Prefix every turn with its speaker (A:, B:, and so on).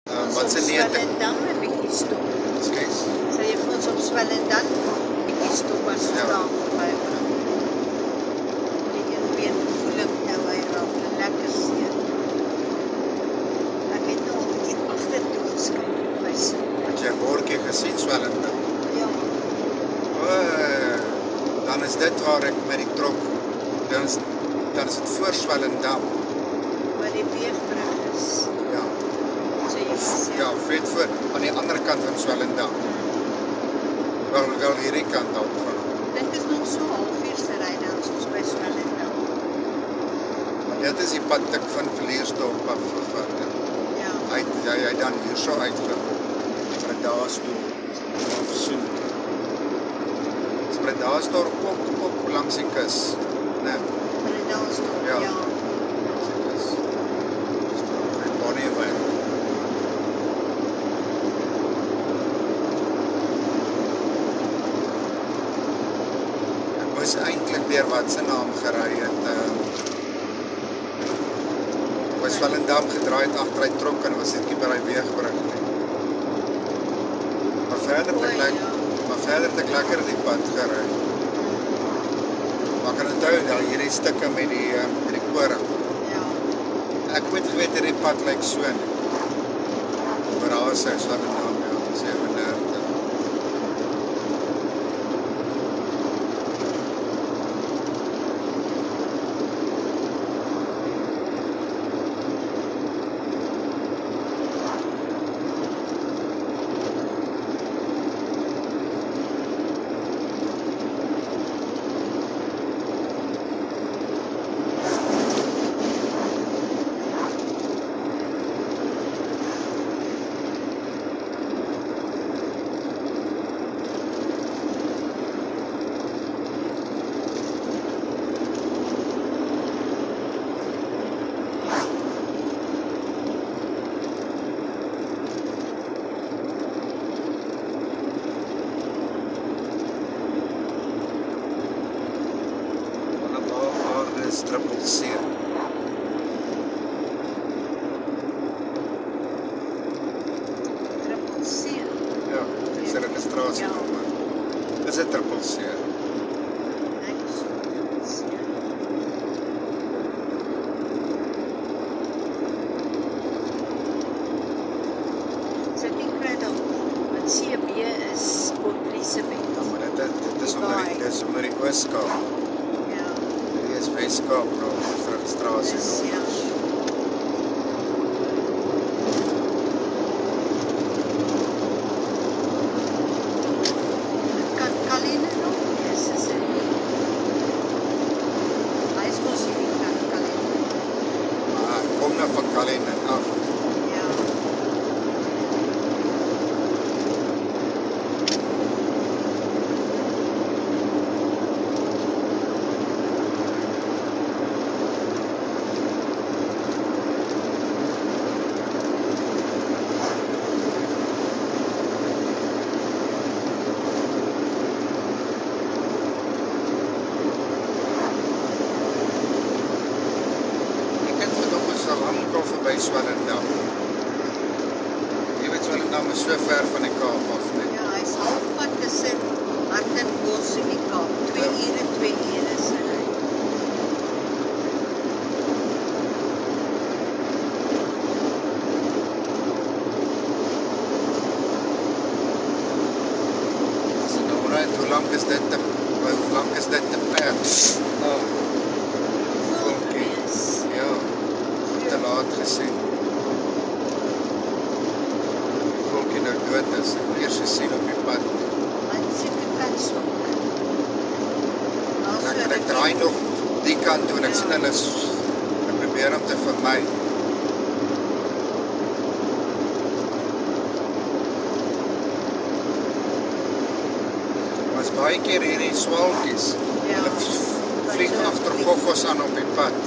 A: Wat se neete?
B: Swellendam 'n bietjie stop.
A: Skes.
B: Sal jy vir ons op Swellendam 'n bietjie stop as ons daar verby gaan. Die een been voel ek nou hy raak lekker seer. Ek het nou al 'n bietjie agtertoe geskryf op my sin.
A: Het jy 'n bordjie gesien Swellendam?
B: Ja.
A: Dan is dit waar ek met die trok, dan is dit voor Swellendam.
B: Waar die weegbrug is.
A: Ja.
B: So jy sê.
A: Ja, vet voor, aan die ander kant van Swellendam. Wel hierdie kant af van.
B: Dit is nog so 'n halfuur se ry dan soos by Swellendam.
A: Maar dit is die pad ek van Villiersdorp af gevat het.
B: Ja.
A: Hy dan hierso uitgekom. Bredasdorp of so. Bredasdorp op langs die kus. Nee.
B: Bredasdorp,
A: Ja.
B: ja.
A: Langs die kus. By Bonnievale. Ek moes eintlik deur wat se naam gery het. By Swellendam gedraai het agter hy trok en was dit nie by hy weegbrug nie. Maar verder het ek lekker die pad gery. Maar ek kan onthou dat hierdie stukke met die koring.
B: Ja.
A: Ek moet geweet hierdie pad lyk so nie. Maar daar is hy Swellendam, ja, 37. Triple C.
B: Triple C.
A: Ja, dis 'n registrasienommer. Dis 'n Triple C.
B: Ek is so Triple C. So die kredel wat CB is Port Elizabeth.
A: Ja, maar dit is onder die Oos-Kaap.
B: Ja.
A: Dit is Wes-Kaap, registrasie.
B: Ja. Kan Kaline nog wees, is dit? Hy is mos hier kan Kaline.
A: Maar kom nou van Kaline af.
B: Ja.
A: By Swellendam. Jy weet Swellendam is so ver van die Kaap af, nee.
B: Ja, hy is halfpad tussen Hartenbos en die Kaap. 2 ure se ry.
A: So nou ry, hoe lank is dit te perd? Ja. Te laat gesien. Volkie nou dood is, ek eers gesien op die pad.
B: Hy sien die pad so.
A: Ek draai nog die kant toe en ek sien hulle ek probeer om te vermy. Maar is baie keer hierdie swaalkies. Hulle vlieg agter koffers aan op die pad.